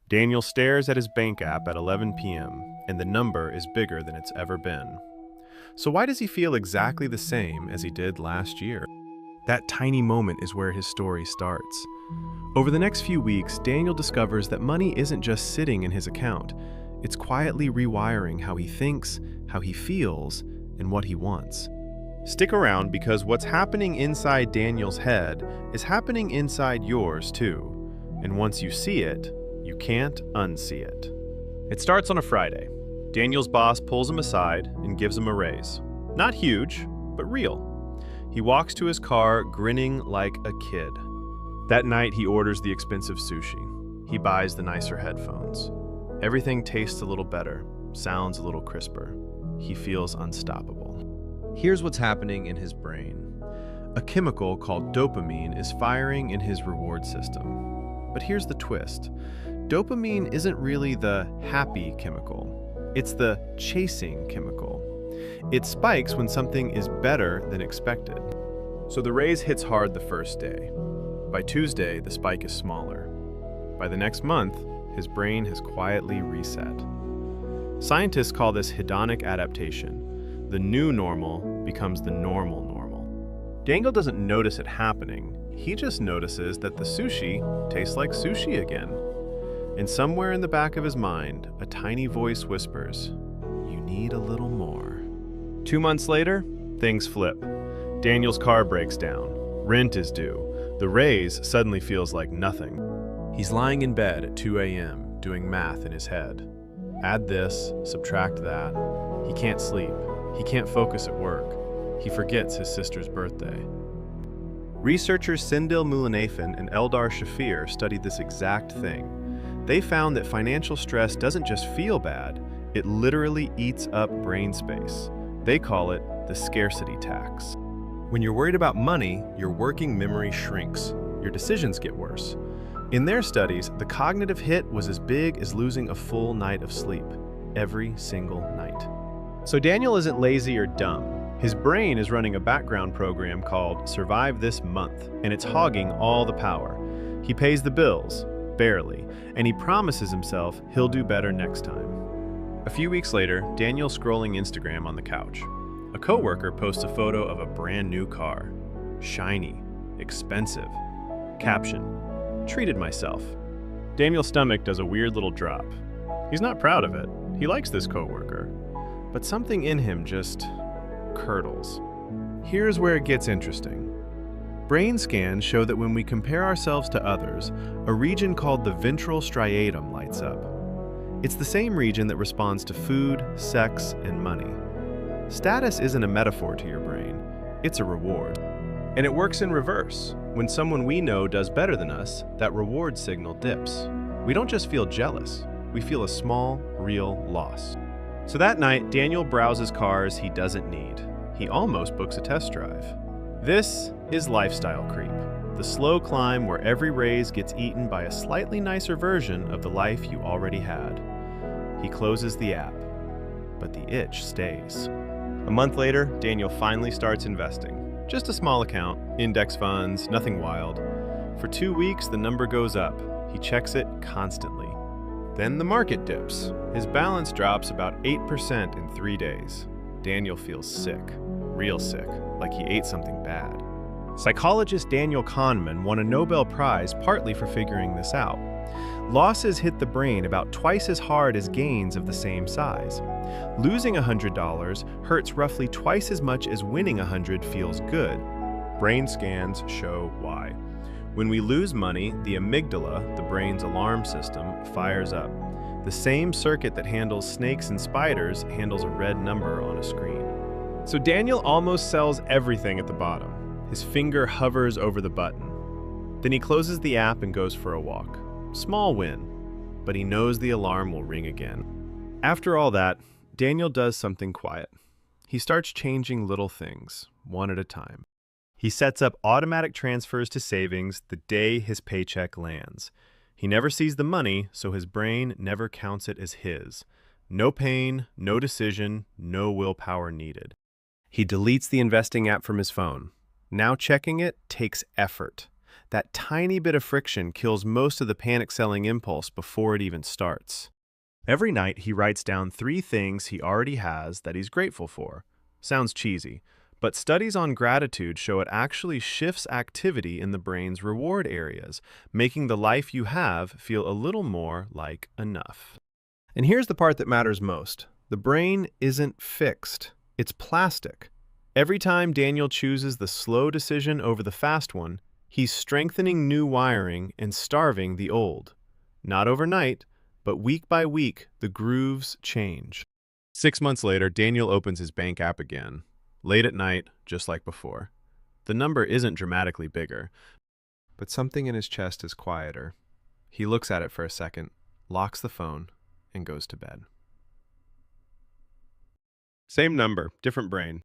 Daniel stares at his bank app at 11 p.m., and the number is bigger than it's ever been. So why does he feel exactly the same as he did last year? That tiny moment is where his story starts. Over the next few weeks, Daniel discovers that money isn't just sitting in his account. It's quietly rewiring how he thinks, how he feels, and what he wants. Stick around because what's happening inside Daniel's head is happening inside yours too. And once you see it, you can't unsee it. It starts on a Friday. Daniel's boss pulls him aside and gives him a raise. Not huge, but real. He walks to his car grinning like a kid. That night, he orders the expensive sushi. He buys the nicer headphones. Everything tastes a little better, sounds a little crisper. He feels unstoppable. Here's what's happening in his brain. A chemical called dopamine is firing in his reward system. But here's the twist. Dopamine isn't really the happy chemical. It's the chasing chemical. It spikes when something is better than expected. So the raise hits hard the first day. By Tuesday, the spike is smaller. By the next month, his brain has quietly reset. Scientists call this hedonic adaptation. The new normal becomes the normal normal. Daniel doesn't notice it happening. He just notices that the sushi tastes like sushi again. And somewhere in the back of his mind, a tiny voice whispers, "You need a little more." 2 months later, things flip. Daniel's car breaks down. Rent is due. The raise suddenly feels like nothing. He's lying in bed at 2 a.m. doing math in his head. Add this, subtract that. He can't sleep. He can't focus at work. He forgets his sister's birthday. Researchers Sindil Mulanathan and Eldar Shafir studied this exact thing. They found that financial stress doesn't just feel bad, it literally eats up brain space. They call it the scarcity tax. When you're worried about money, your working memory shrinks. Your decisions get worse. In their studies, the cognitive hit was as big as losing a full night of sleep, every single night. So Daniel isn't lazy or dumb. His brain is running a background program called Survive This Month, and it's hogging all the power. He pays the bills, barely, and he promises himself he'll do better next time. A few weeks later, Daniel's scrolling Instagram on the couch. A coworker posts a photo of a brand new car. Shiny, expensive. Caption, "Treated myself." Daniel's stomach does a weird little drop. He's not proud of it. He likes this coworker. But something in him just curdles. Here's where it gets interesting. Brain scans show that when we compare ourselves to others, a region called the ventral striatum lights up. It's the same region that responds to food, sex, and money. Status isn't a metaphor to your brain, it's a reward. And it works in reverse. When someone we know does better than us, that reward signal dips. We don't just feel jealous, we feel a small, real loss. So that night, Daniel browses cars he doesn't need. He almost books a test drive. This is lifestyle creep, the slow climb where every raise gets eaten by a slightly nicer version of the life you already had. He closes the app, but the itch stays. A month later, Daniel finally starts investing. Just a small account, index funds, nothing wild. For 2 weeks, the number goes up. He checks it constantly. Then the market dips. His balance drops about 8% in 3 days. Daniel feels sick, real sick, like he ate something bad. Psychologist Daniel Kahneman won a Nobel Prize partly for figuring this out. Losses hit the brain about twice as hard as gains of the same size. Losing $100 hurts roughly twice as much as winning $100 feels good. Brain scans show why. When we lose money, the amygdala, the brain's alarm system, fires up. The same circuit that handles snakes and spiders handles a red number on a screen. So Daniel almost sells everything at the bottom. His finger hovers over the button. Then he closes the app and goes for a walk. Small win, but he knows the alarm will ring again. After all that, Daniel does something quiet. He starts changing little things, one at a time. He sets up automatic transfers to savings the day his paycheck lands. He never sees the money, so his brain never counts it as his. No pain, no decision, no willpower needed. He deletes the investing app from his phone. Now checking it takes effort. That tiny bit of friction kills most of the panic-selling impulse before it even starts. Every night, he writes down 3 things he already has that he's grateful for. Sounds cheesy, but studies on gratitude show it actually shifts activity in the brain's reward areas, making the life you have feel a little more like enough. And here's the part that matters most. The brain isn't fixed. It's plastic. Every time Daniel chooses the slow decision over the fast one, he's strengthening new wiring and starving the old. Not overnight, but week by week, the grooves change. 6 months later, Daniel opens his bank app again. Late at night, just like before. The number isn't dramatically bigger, but something in his chest is quieter. He looks at it for a second, locks the phone, and goes to bed. Same number, different brain.